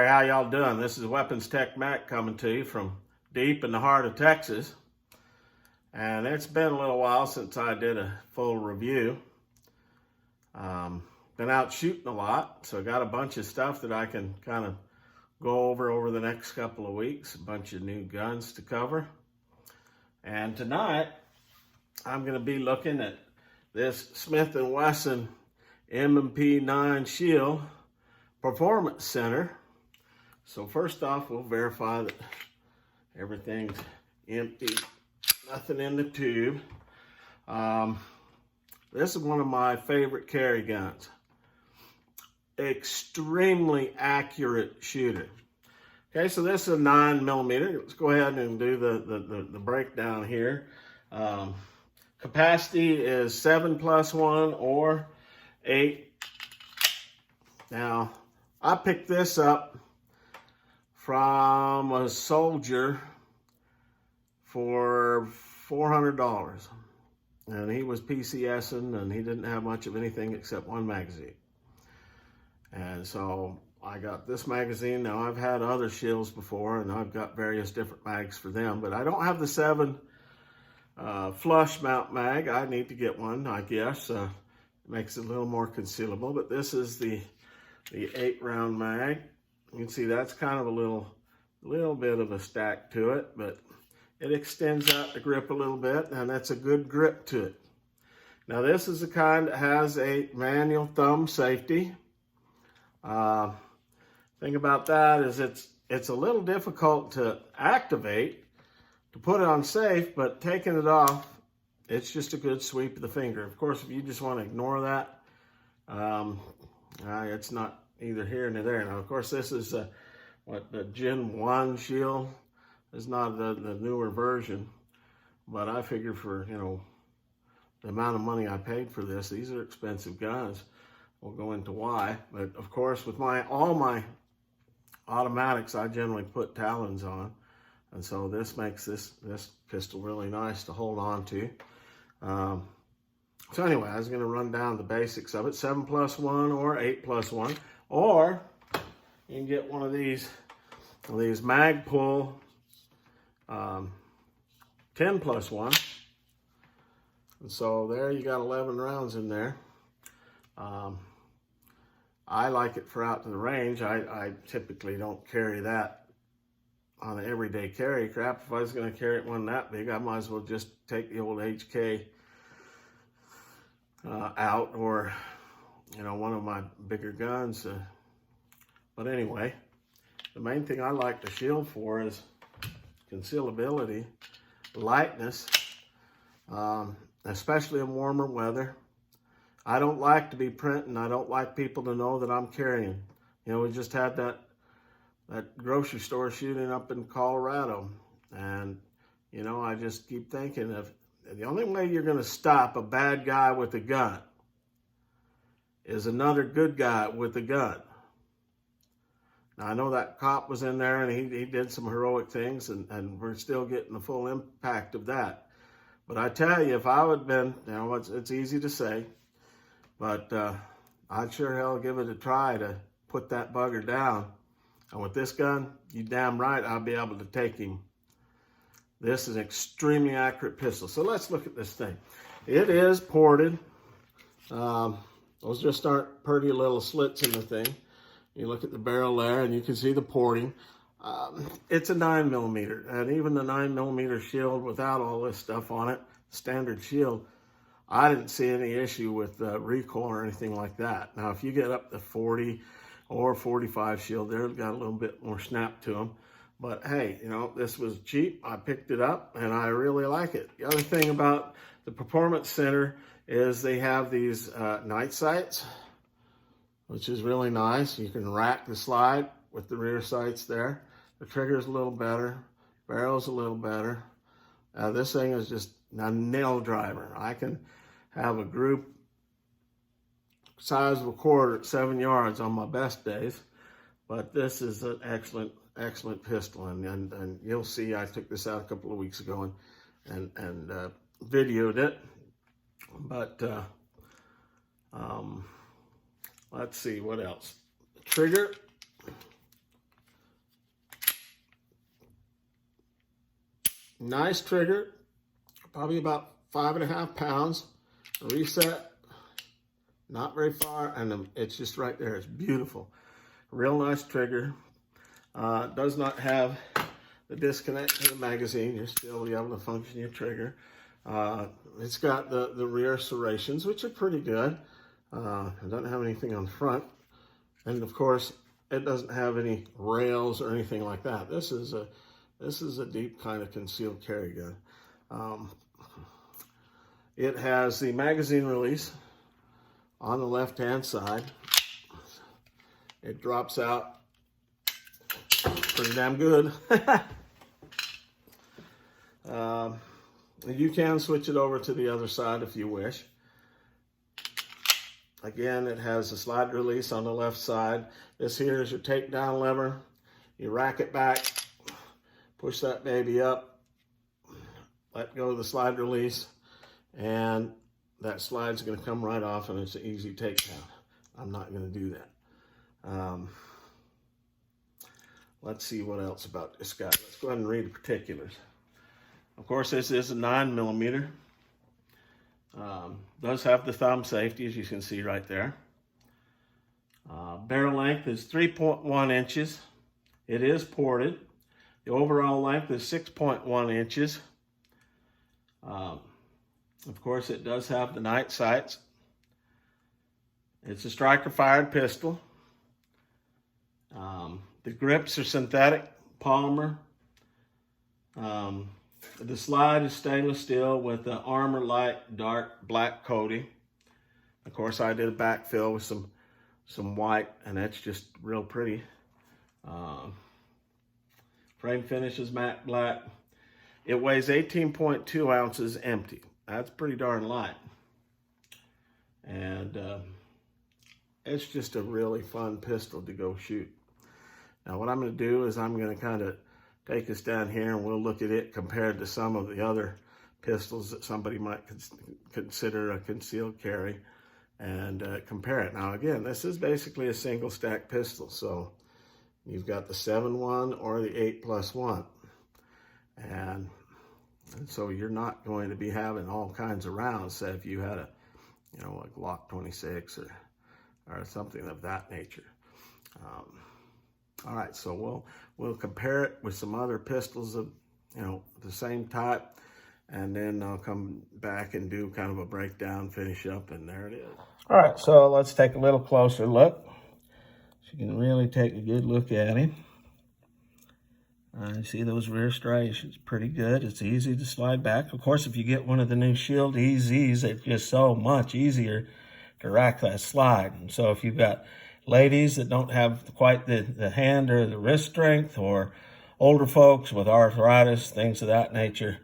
Hey, how y'all doing? This is Weapons Tech Mac coming to you from deep in the heart of Texas. And it's been a little while since I did a full review. Been out shooting a lot, so I got a bunch of stuff that I can kind of go over the next couple of weeks. A bunch of new guns to cover. And tonight, I'm going to be looking at this Smith & Wesson M&P 9 Shield Performance Center. So first off, we'll verify that everything's empty, nothing in the tube. This is one of my favorite carry guns. Extremely accurate shooter. Okay, so this is a 9mm. Let's go ahead and do the breakdown here. Capacity is 7+1 or 8. Now, I picked this up from a soldier for $400. And he was PCSing and he didn't have much of anything except one magazine. And so I got this magazine. Now I've had other shields before and I've got various different mags for them, but I don't have the 7 flush mount mag. I need to get one, I guess. It makes it a little more concealable, but this is the 8-round mag. You can see that's kind of a little bit of a stack to it, but it extends out the grip a little bit, and that's a good grip to it. Now this is the kind that has a manual thumb safety. Thing about that is it's a little difficult to activate, to put it on safe, but taking it off, it's just a good sweep of the finger. Of course, if you just want to ignore that, it's not either here nor there. Now, of course, this is the Gen 1 shield. It's not the newer version, but I figure for, the amount of money I paid for this, these are expensive guns. We'll go into why. But of course, with all my automatics, I generally put talons on. And so this makes this pistol really nice to hold on to. So anyway, I was going to run down the basics of it. 7+1 or 8+1. Or you can get one of these Magpul 10+1. And so there you got 11 rounds in there. I like it for out to the range. I typically don't carry that on an everyday carry. Crap, if I was going to carry one that big, I might as well just take the old HK out, or one of my bigger guns. But anyway, the main thing I like the shield for is concealability, lightness, especially in warmer weather. I don't like to be printing. I don't like people to know that I'm carrying. We just had that grocery store shooting up in Colorado. And, I just keep thinking of the only way you're going to stop a bad guy with a gun is another good guy with a gun. Now, I know that cop was in there and he did some heroic things, and we're still getting the full impact of that. But I tell you, if I would have been, it's easy to say, but I'd sure hell give it a try to put that bugger down. And with this gun, you damn right I'll be able to take him. This is an extremely accurate pistol. So let's look at this thing. It is ported. Those just aren't pretty little slits in the thing. You look at the barrel there and you can see the porting. It's a 9mm, and even the 9mm shield without all this stuff on it, standard shield, I didn't see any issue with recoil or anything like that. Now, if you get up to 40 or 45 shield, they've got a little bit more snap to them. But hey, this was cheap. I picked it up and I really like it. The other thing about the Performance Center is they have these night sights, which is really nice. You can rack the slide with the rear sights there. The trigger's a little better. Barrel's a little better. This thing is just a nail driver. I can have a group size of a quarter at 7 yards on my best days, but this is an excellent pistol, and you'll see I took this out a couple of weeks ago and videoed it. But let's see what else. The trigger Nice trigger, probably about 5.5 pounds. Reset, not very far, and it's just right there. It's beautiful. Real nice trigger. Does not have the disconnect to the magazine. You're still able to function your trigger. It's got the rear serrations, which are pretty good. It doesn't have anything on the front. And of course, it doesn't have any rails or anything like that. This is a deep kind of concealed carry gun. It has the magazine release on the left-hand side. It drops out pretty damn good. You can switch it over to the other side if you wish. Again, it has a slide release on the left side. This here is your takedown lever. You rack it back, push that baby up, let go of the slide release, and that slide's going to come right off, and it's an easy takedown. I'm not going to do that. Let's see what else about this guy. Let's go ahead and read the particulars. Of course, this is a 9mm. Does have the thumb safety, as you can see right there. Barrel length is 3.1 inches. It is ported. The overall length is 6.1 inches. Of course, it does have the night sights. It's a striker-fired pistol. The grips are synthetic polymer. The slide is stainless steel with the Armor Light dark black coating. Of course, I did a backfill with some white, and that's just real pretty. Frame finish is matte black. It weighs 18.2 ounces empty. That's pretty darn light. And it's just a really fun pistol to go shoot. Now what I'm going to do is I'm going to kind of take us down here and we'll look at it compared to some of the other pistols that somebody might consider a concealed carry, and compare it. Now again, this is basically a single stack pistol, so you've got the 7.1 or the 8+1, and so you're not going to be having all kinds of rounds. Say if you had a Glock 26 or something of that nature. All right, so we'll compare it with some other pistols of the same type, and then I'll come back and do kind of a breakdown, finish up, and there it is. All right, so let's take a little closer look. So you can really take a good look at him. You see those rear striations, pretty good. It's easy to slide back. Of course, if you get one of the new Shield EZs, it's just so much easier to rack that slide. And so if you've got ladies that don't have quite the hand or the wrist strength, or older folks with arthritis, things of that nature,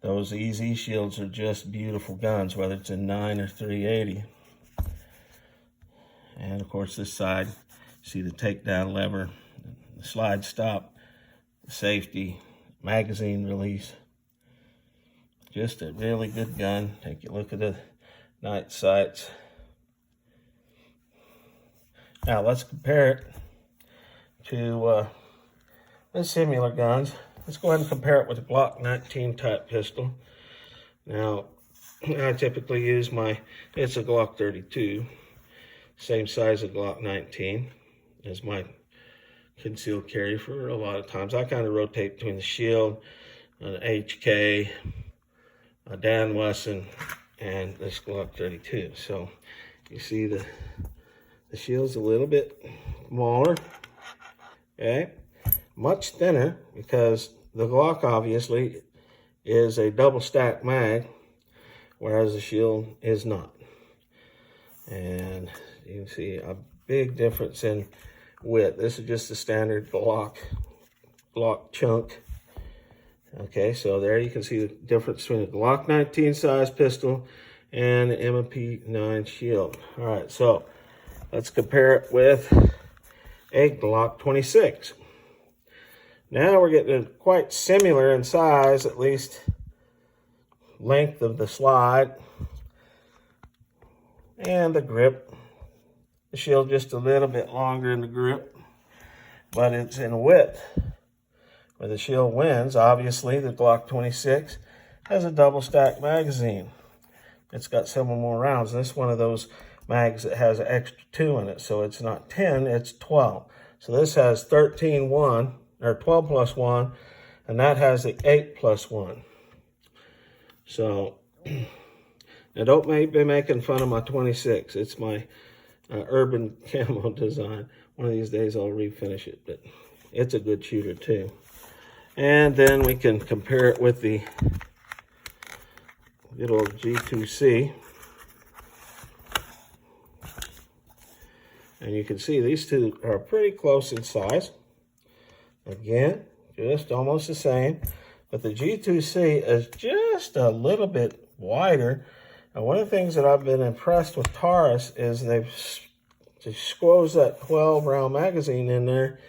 those EZ Shields are just beautiful guns, whether it's in 9 or 380. And of course this side, see the takedown lever, the slide stop, the safety, magazine release. Just a really good gun. Take a look at the night sights. Now let's compare it to the similar guns. Let's go ahead and compare it with a Glock 19 type pistol. Now, I typically use it's a Glock 32, same size as Glock 19 as my concealed carry for a lot of times. I kind of rotate between the Shield, an HK, a Dan Wesson, and this Glock 32. So you see the Shield's a little bit smaller, okay? Much thinner, because the Glock obviously is a double stack mag, whereas the Shield is not. And you can see a big difference in width. This is just a standard Glock chunk. Okay, so there you can see the difference between a Glock 19 size pistol and an M&P 9 Shield. All right, so let's compare it with a Glock 26. Now we're getting quite similar in size, at least length of the slide and the grip. The Shield just a little bit longer in the grip, but it's in width where the Shield wins, obviously, the Glock 26 has a double stack magazine. It's got several more rounds. This is one of those mags that has an extra 2 in it, so it's not 10, it's 12. So this has 13-1, or 12 plus 1, and that has the 8 plus 1. So, now don't be making fun of my 26. It's my urban camo design. One of these days I'll refinish it, but it's a good shooter too. And then we can compare it with the good old G2C. And you can see these two are pretty close in size. Again, just almost the same. But the G2C is just a little bit wider. And one of the things that I've been impressed with Taurus is they've squoze that 12 round magazine in there,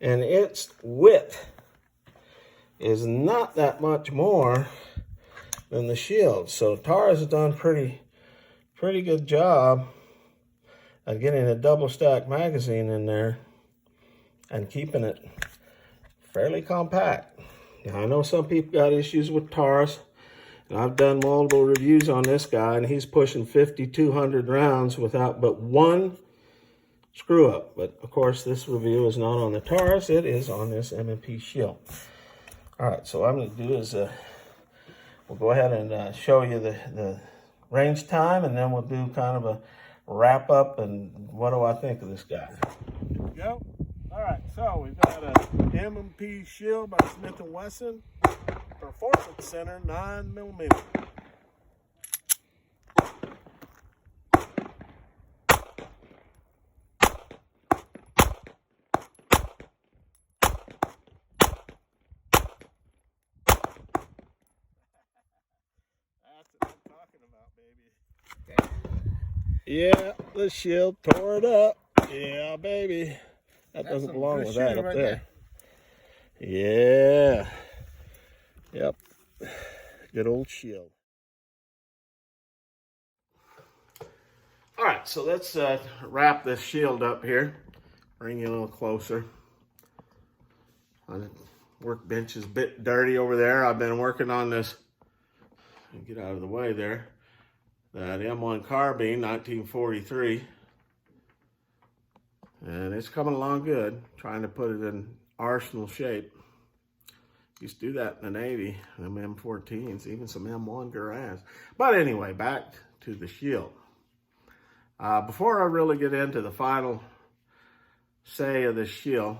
and its width is not that much more than the Shield. So Taurus has done pretty good job of getting a double stack magazine in there and keeping it fairly compact. Now, I know some people got issues with Taurus, and I've done multiple reviews on this guy, and he's pushing 5,200 rounds without but one screw up. But of course, this review is not on the Taurus, it is on this M&P Shield. All right, so what I'm going to do is we'll go ahead and show you the range time, and then we'll do kind of a wrap up and what do I think of this guy. Here we go. All right, so we've got a M&P Shield by Smith & Wesson, Performance Center 9mm. Yeah, the Shield tore it up. Yeah, baby. That doesn't belong with that up there. Yeah. Yep. Good old Shield. All right, so let's wrap this Shield up here. Bring you a little closer. My workbench is a bit dirty over there. I've been working on this. Get out of the way there. That M1 carbine, 1943. And it's coming along good, trying to put it in arsenal shape. Used to do that in the Navy, them M14s, even some M1 Garage. But anyway, back to the Shield. Before I really get into the final say of the Shield,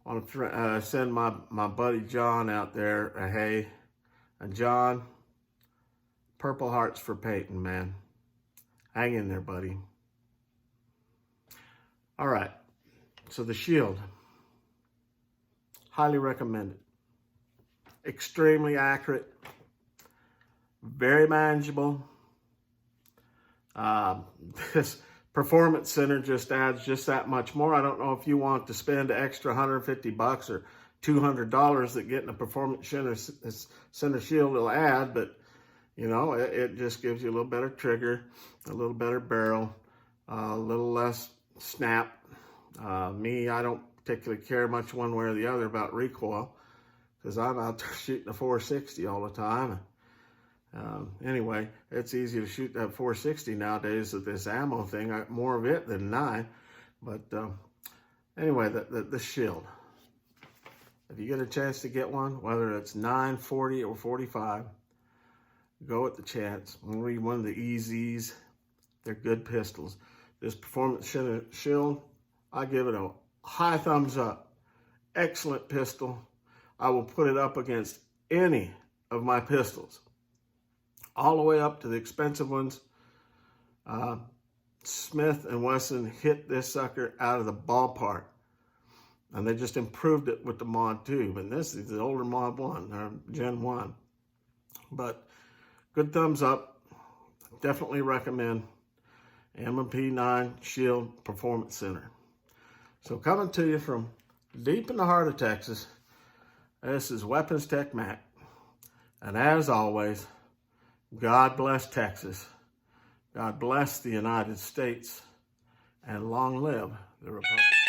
I want to send my buddy John out there a hey. And John, Purple Hearts for Peyton, man. Hang in there, buddy. All right, so the Shield. Highly recommended. Extremely accurate. Very manageable. This Performance Center just adds just that much more. I don't know if you want to spend an extra $150 or $200 that getting a Performance Center Shield will add, but you know, it just gives you a little better trigger, a little better barrel, a little less snap. Me, I don't particularly care much one way or the other about recoil because I'm out there shooting a 460 all the time. Anyway, it's easy to shoot that 460 nowadays with this ammo thing. More of it than 9. But anyway, the Shield. If you get a chance to get one, whether it's 9, 40, or 45, go at the chance. I'm gonna read one of the EZs. They're good pistols. This Performance Shield, I give it a high thumbs up. Excellent pistol. I will put it up against any of my pistols, all the way up to the expensive ones. Smith & Wesson hit this sucker out of the ballpark. And they just improved it with the Mod 2. And this is the older Mod 1, or Gen 1. But good thumbs up. Definitely recommend M&P 9 Shield Performance Center. So coming to you from deep in the heart of Texas, this is Weapons Tech Mac. And as always, God bless Texas. God bless the United States. And long live the Republic.